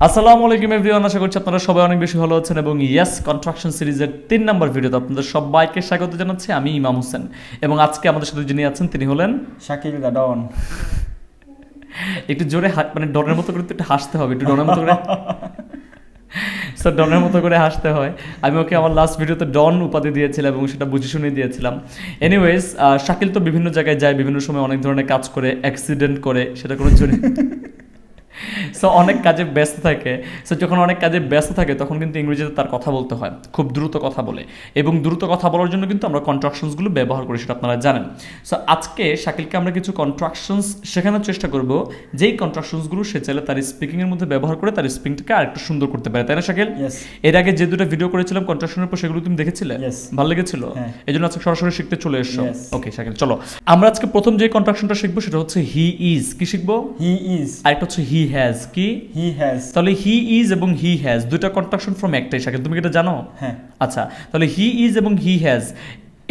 আসসালামু আলাইকুম এভরিওয়ান, আশা করছি আপনারা সবাই অনেক বেশি ভালো আছেন এবং ইয়েস কন্ট্রাকশন সিরিজের 3 নম্বর ভিডিওতে আপনাদের সবাইকে স্বাগত জানাচ্ছি। আমি ইমাম হোসেন এবং আজকে আমাদের সাথে যিনি আছেন তিনি হলেন শাকিল দা ডন। একটু জোরে মানে ডনের মতো করে একটু হাসতে হবে, একটু ডনের মতো করে স্যার ডনের মতো করে হাসতে হয়। আমি ওকে আমার লাস্ট ভিডিওতে ডন উপাধি দিয়েছিলাম এবং সেটা বুঝে শুনে দিয়েছিলাম। এনিওয়েজ, শাকিল তো বিভিন্ন জায়গায় যায়, বিভিন্ন সময় অনেক ধরনের কাজ করে, অ্যাক্সিডেন্ট করে, সেটা কোনো জন্য সো অনেক কাজে ব্যস্ত থাকে। সো যখন অনেক কাজে ব্যস্ত থাকে তখন কিন্তু ইংরেজিতে তার কথা বলতে হয়, খুব দ্রুত কথা বলে, এবং দ্রুত কথা বলার জন্য কিন্তু আমরা কন্ট্রাকশনসগুলো ব্যবহার করি, সেটা আপনারা জানেন। সো আজকে শাকিলকে আমরা কিছু কন্ট্রাকশনস শেখানোর চেষ্টা করব, যেই কন্ট্রাকশনসগুলো সে চাইলে তার স্পিকিংয়ের মধ্যে ব্যবহার করে তার স্পিকিংটাকে আরেকটু সুন্দর করতে পারে, তাই না শাকিল? এর আগে যে দুটো ভিডিও করেছিলাম কন্ট্রাকশনের উপর, সেগুলো তুমি দেখেছিলে? ভালো লেগেছিল? এই জন্য আজকে সরাসরি শিখতে চলে এসছো। ওকে শাকিল, চলো আমরা আজকে প্রথম যে কন্ট্রাকশনটা শিখবো সেটা হচ্ছে হি ইজ। কি শিখবো? He is. আরেকটা হচ্ছে হি হ্যাজ। কি? He has. তাহলে হি ইজ এবং হি হ্যাজ দুইটা কন্ট্রাকশন ফ্রম একটাই। শাকিল, তুমি কি এটা জানো? হ্যাঁ। আচ্ছা, তাহলে হি ইজ এবং হি হ্যাজ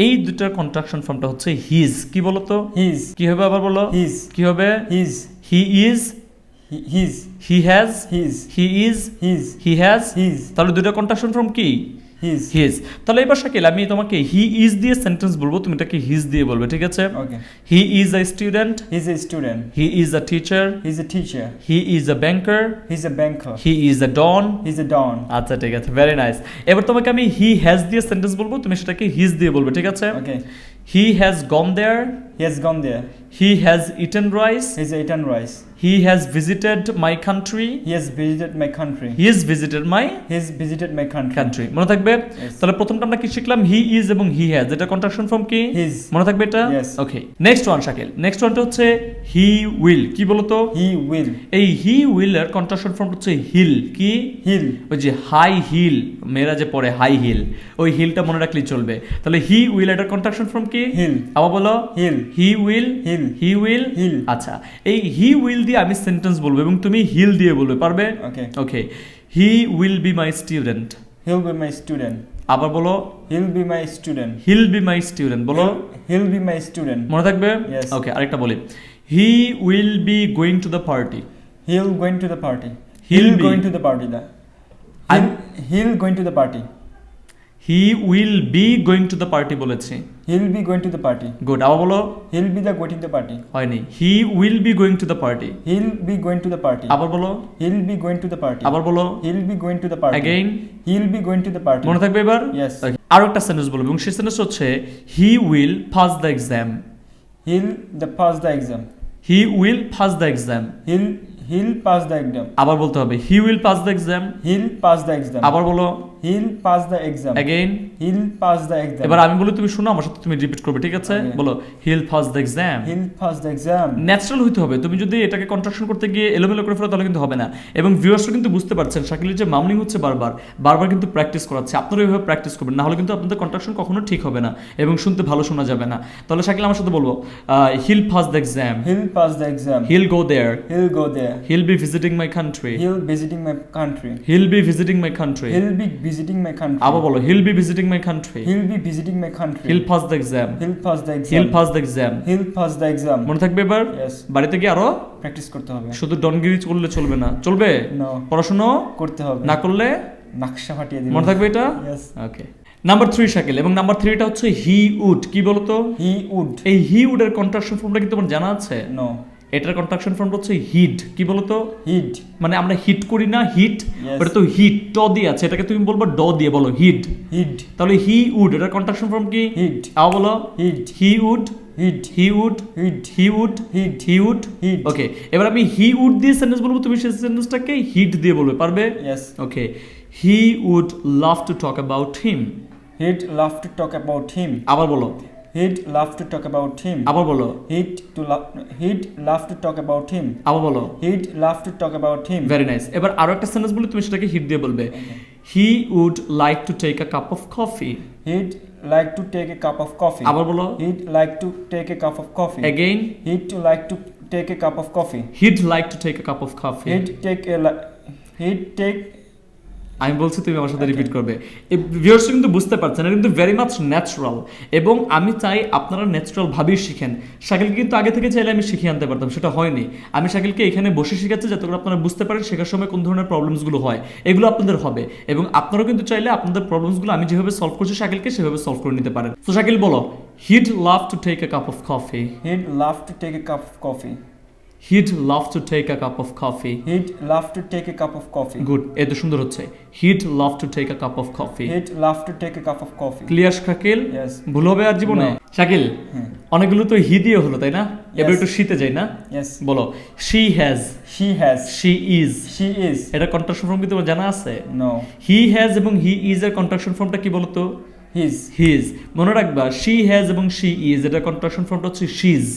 এই দুটার কন্ট্রাকশন ফর্মটা হচ্ছে হিজ। কি বলো তো? হিজ। কি হবে আবার বলো? হিজ। কি হবে? His. He is, his. He has, his. He is, his. He has, his. তাহলে দুটো কন্ট্রাকশন ফর্ম কি? হিজ। হিজ। তাহলে এবার শাকিল আমি তোমাকে হি ইজ দিয়ে সেন্টেন্স বলবো, তুমি এটাকে হিজ দিয়ে বলবে, ঠিক আছে? Okay. He is a student. He is a student. He is a teacher. He is a teacher. He is a banker. He is a banker. He is a don. He is a don. আচ্ছা ঠিক আছে, very nice. এবার তোমাকে আমি he has দিয়ে sentence বলবো, তুমি সেটাকে হিজ দিয়ে বলবে, ঠিক আছে? Okay. He has gone there. He has gone there. He has eaten rice. He has eaten rice. He has visited my country. He has visited my country. He has visited my. He has visited my country. মনে থাকবে? তাহলে প্রথমটা আমরা কি শিখলাম? He is এবং he has, এটা contraction form কি? His. মনে থাকবে এটা? ওকে। নেক্সট ওয়ান শাকিল, নেক্সট ওয়ানটা হচ্ছে he will। কি বলো তো? He will। এই he will এর কন্ট্রাকশন ফর্ম হচ্ছে হিল। কি? হিল। ওই যে হাই হিল, মেয়েরা যে পরে হাই হিল, ওই হিলটা মনে রাখলেই চলবে। তাহলে he will এর কন্ট্রাকশন ফর্ম কি? হিল। আবার বলো? He'll. He will, he'll. He will, he'll. আচ্ছা, এই he will আমি সেন্টেন্স বলবো এবং তুমি হিল দিয়ে বলবে, পারবে? Okay. Okay. He will be my student. He will be my student. আবার বলো? He'll be my student. He'll be my student. বলো? He'll be my student. মনে থাকবে? ওকে, আরেকটা বলি। He will be going to the party. He will going to the party. He'll going to the party. He'll going to the party. He will be going to the party বলেছি। He will be going to the party. Good. আবার বলো? He will be the going to the party. হয়নি। He will be going to the party. He will be going to the party. আবার বলো? He will be going to the party. আবার বলো? He will be going to the party. Again he will be going to the party. মনে থাকবে এবার? Yes. আরো একটা sentence বলবো এবং সেই সেন্টেন্স হচ্ছে he will pass the exam. He will the pass the exam. He will pass the exam. He'll pass the exam. আবার বলতে হবে he will pass the exam. He'll pass the exam. আবার বলো? He'll pass the exam. Again he'll pass the exam. এবার আমি বলি তুমি শোনো, আমার সাথে তুমি রিপিট করবে, ঠিক আছে? বলো he'll pass the exam. He'll pass the exam. Natural হইতে হবে। তুমি যদি এটাকে কন্ট্রাকশন করতে গিয়ে এলোমেলো করে ফেলো তাহলে কিন্তু হবে না। এবং ভিউয়ার্সরা কিন্তু বুঝতে পারছেন শাকিলের যে মামলিং হচ্ছে বারবার কিন্তু প্র্যাকটিস করাচ্ছে। আপনারা এইভাবে প্র্যাকটিস করবেন, না হলে কিন্তু আপনাদের কন্ট্রাকশন কখনো ঠিক হবে না এবং শুনতে ভালো শোনা যাবে না। তাহলে শাকিল আমার সাথে বলবো he'll pass the exam. He'll pass the exam. He'll go there. He'll go there. He'll be visiting my country. He'll visiting my country. He'll be visiting my country. He'll be visiting my country. আবার বলো he'll be visiting my country. He'll be visiting my country. He'll pass the exam. He'll pass the exam. He'll pass the exam. He'll pass the exam. মনে থাকবে এবার? Yes. বাড়িতে গিয়ে আরো practice করতে হবে। শুধু ডনগিরি করলে চলবে না। চলবে? না। পড়াশোনা করতে হবে। না করলে নকশা ফাটিয়ে দিবে। মনে থাকবে এটা? Yes. ওকে। নাম্বার 3 শাকিল, এবং নাম্বার 3টা হচ্ছে হি উড। কি বলতো? He would. এই হি উড এর কন্ট্রাকশন ফর্মটা কি তোমার জানা আছে? নো। এটার কন্ট্রাকশন ফর্ম হচ্ছে হিট। কি বলতো? হিট। মানে আমরা হিট করি না, হিট, ওটা তো হিট ট দিয়ে আছে, এটাকে তুমি বলবো ড দিয়ে, বলো হিট। হিট। তাহলে হি উড এটার কন্ট্রাকশন ফর্ম কি? হিট। আও বলো? He'd. He would, he'd. He would, he'd. He would, he'd. He would, he'd. Okay, এবার আমি হি উড দিয়ে সেন্টেন্স বলবো, তুমি সেই সেন্টেন্সটাকে হিট দিয়ে বলবে, পারবে? Yes. Okay. He would love to talk about him. He'd love to talk about him. আবার বলো? He'd love to talk about him. আবার বলো? He'd love to talk about him. আবার বলো? He'd love to talk about him. Very nice. এবার আরো একটা sentence বলি, তুমি সেটাকে হিট দিয়ে বলবে। He would like to take a cup of coffee. He'd like to take a cup of coffee. আবার বলো? He'd like to take a cup of coffee. Again? He'd like to take a cup of coffee. He'd like to take a cup of coffee. He'd take আমি বলছি তুমি আমার সাথে repeat করবে। এই viewers কিন্তু বুঝতে পারছেন, এটা কিন্তু ভেরি মাচ ন্যাচারাল, এবং আমি চাই আপনারা ন্যাচারাল ভাবেই শিখেন। শাকিলকে কিন্তু আগে থেকে চাইলে আমি শিখিয়ে আনতে পারতাম, সেটা হয়নি। আমি শাকিলকে এখানে বসে শিখাচ্ছি যাতে করে আপনারা বুঝতে পারেন শেখার সময় কোন ধরনের প্রবলেমসগুলো হয়, এগুলো আপনাদের হবে, এবং আপনারাও কিন্তু চাইলে আপনাদের প্রবলেমসগুলো আমি যেভাবে সলভ করছি শাকিলকে সেভাবে সলভ করে নিতে পারেন। তো শাকিল বলো, he'd love to take a cup of coffee. He'd love to take a cup of coffee. He'd love to take a cup of coffee. He'd love to take a cup of coffee. Good, এত সুন্দর হচ্ছে। He'd love to take a cup of coffee. He'd love to take a cup of coffee. Clear Shakil? Yes. ভুল হবে আর জীবনে? No. Shakil, হ্যাঁ। অনেকগুলো তো হি দিয়ে হলো তাই না? এবার Yes. একটু শীতে যাই না? Yes. বলো, she has. She has. She is. She is. এটা কন্ট্রাকশন ফর্ম কি তোমার জানা আছে? No. হি হ্যাজ এবং হি ইজ এর কন্ট্রাকশন ফর্মটা কি বলতো? His. হিজ। মনে রাখবা, শি হ্যাজ এবং শি ইজ এটা কন্ট্রাকশন ফর্মটা হচ্ছে শিজ।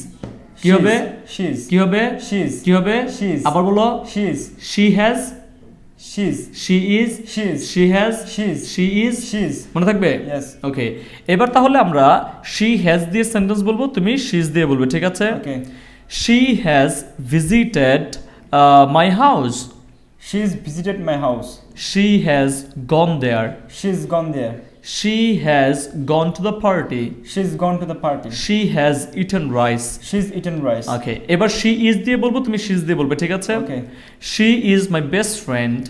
কি হবে? She's. কি হবে? She's. কি হবে? She's. আবার বলো, She's. She has, She's. She is, She's. She has, She's. She is. She's. মনে থাকবে? Yes. ওকে, এবার তাহলে আমরা শি হ্যাজ দিয়ে সেন্টেন্স বলবো, তুমি শিজ দিয়ে বলবে, ঠিক আছে? Okay. She has visited my house. She's visited my house. She has gone there. She's gone there. She has gone to the party. She's gone to the party. She has eaten rice. She's eaten rice. Okay, এবার she is দিয়ে বলবো, তুমি she's দিয়ে বলবে, ঠিক আছে? Okay. She is my best friend.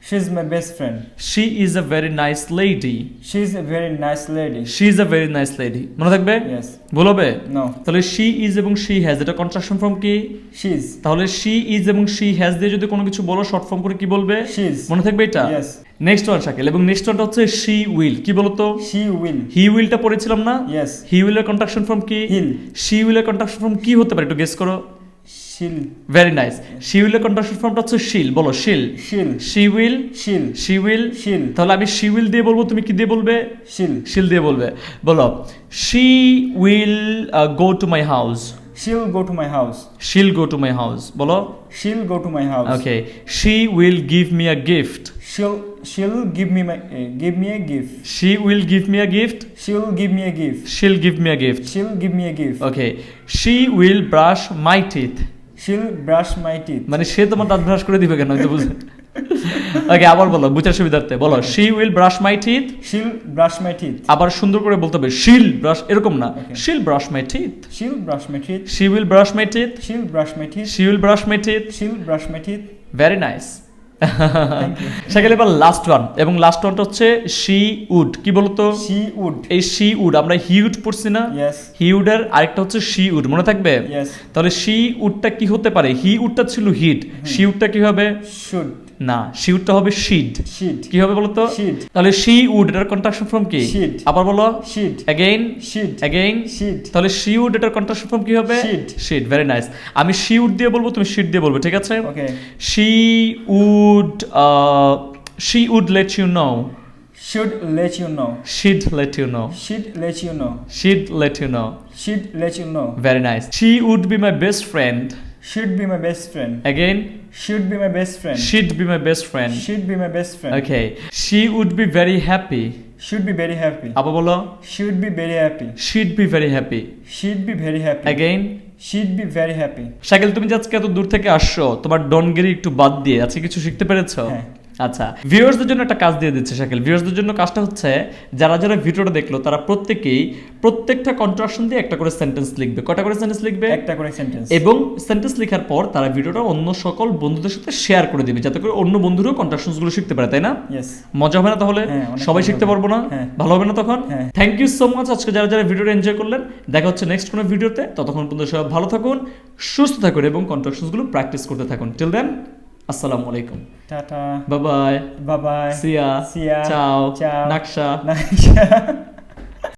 She's my best friend. She is a very nice lady. She's a very nice lady. She is a very nice lady. মনে থাকবে? Yes. বলবে? No. তাহলে শি ইজ এবং she has এটা contraction form কি? She's. তাহলে she is এবং she has দিয়ে যদি কোনো কিছু বলো শর্ট ফর্ম করে কি বলবে? She's. মনে থাকবে এটা? Yes. নেক্সট ওয়ান শাকিল, এবং নেক্সট ওয়ানটা হচ্ছে শি উইল। কি বলতো? She will. হি উইলটা পড়েছিলাম না? Yes. হি উইলের কন্ট্রাকশন ফর্ম কি? He'll. শি উইলের কন্ট্রাকশন ফর্ম কি হতে পারে, একটু গেস করো। She'll. Very nice. শি উইলের কন্ট্রাকশন ফর্মটা হচ্ছে শিল। বলো, she'll. She'll. She will, She'll. She will. She'll. তাহলে আমি শি উইল দিয়ে বলবো, তুমি কি দিয়ে বলবে? She'll. শিল দিয়ে বলবে। বলো, she will go to my house. She'll go to my house. শিল গো টু মাই হাউস। বলো। She'll go to my house. Okay, she will give me a gift. She'll give me a gift. She will give me a gift. She'll give me a gift. শিল give me a gift. She'll give me a gift. Okay, she will brush my teeth. She'll brush my teeth. মানে সে তোমার দাঁত brush করে দিবে কেন, আমি তো বুঝি। ওকে, আবার বলো বুঝার সুবিধার্থে। বলো, she will brush my teeth. She'll brush my teeth. আবার সুন্দর করে বলতে হবে, শিল ব্রাশ, এরকম না, Okay. শিল brush my teeth. She'll brush my teeth. She will brush my teeth. She'll brush my teeth. She will brush my teeth. She'll brush my teeth. Very nice. Thank you. সেখানে এবার last one, এবং last ওয়ানটা হচ্ছে she would. কি বলতো? She would. এই she would আমরা হিউড পড়ছি না? Yes. হিউডের আরেকটা হচ্ছে শি উড, মনে থাকবে? Yes. তাহলে শি উডটা কি হতে পারে? হি উডটা ছিল হিট, শি উডটা কি হবে? Should. না, শি উডটা হবে শিড। She'd. কি হবে বলতো? She'd. তাহলে শি উড এটার কন্ট্রাকশন ফর্ম কি? She'd. আবার বলো, She'd. Again, She'd. Again. She'd. তাহলে শি উড এটার কন্ট্রাকশন ফর্ম কি হবে? She'd. শিড। Very nice. আমি শি উড দিয়ে বলবো, তুমি শিড দিয়ে বলবে, ঠিক আছে? Okay. She would let you know. Should let you know. She'd let you know. She'd let you know. She'd let you know. She'd let you know. Very nice. She would be my best friend. Should be my best friend. Again, Should be my best friend. she'd be my best friend. Should be my best friend. Okay, she would be very happy. Should be very happy. আবার বলো, Should be very happy. she'd be very happy. She'd be very happy. Again, She'd be very happy. Shakil, তুমি যে আজকে এত দূর থেকে আসছো, তোমার ডনগিরি একটু বাদ দিয়ে আজকে কিছু শিখতে পেরেছো? হ্যাঁ। আচ্ছা, ভিউয়ার্সদের জন্য একটা কাজ দিয়ে দিচ্ছে শাকিল। ভিউয়ার্সদের জন্য কাজটা হচ্ছে, যারা যারা ভিডিওটা দেখলো তারা প্রত্যেকটা কন্ট্রাকশন দিয়ে একটা করে সেন্টেন্স লিখবে। কয়টা করে সেন্টেন্স লিখবে? একটা করে সেন্টেন্স। এবং সেন্টেন্স লেখার পর তারা ভিডিওটা অন্য সকল বন্ধুদের সাথে শেয়ার করে দিবে, যাতে করে অন্য বন্ধুরাও কন্ট্রাকশনস গুলো শিখতে পারে, তাই না? ইয়েস। মজা হবে না তাহলে? হ্যাঁ, অনেক সবাই মজা শিখতে হবে। পারবো না? হ্যাঁ। ভালো হবে না তখন? হ্যাঁ। থ্যাংক ইউ সো মাচ আজকে যারা যারা ভিডিওটা এনজয় করলেন। দেখা হচ্ছে নেক্সট কোনো ভিডিওতে। ততক্ষণ পর্যন্ত সবাই ভালো থাকুন, সুস্থ থাকুন এবং কন্ট্রাকশনস গুলো প্র্যাকটিস করতে থাকুন। টিল দেন, আসসালামু আলাইকুম। Tata. Bye bye. Bye bye. সিয়া। See ya. চাও। Ciao. নাকশা। Naksha.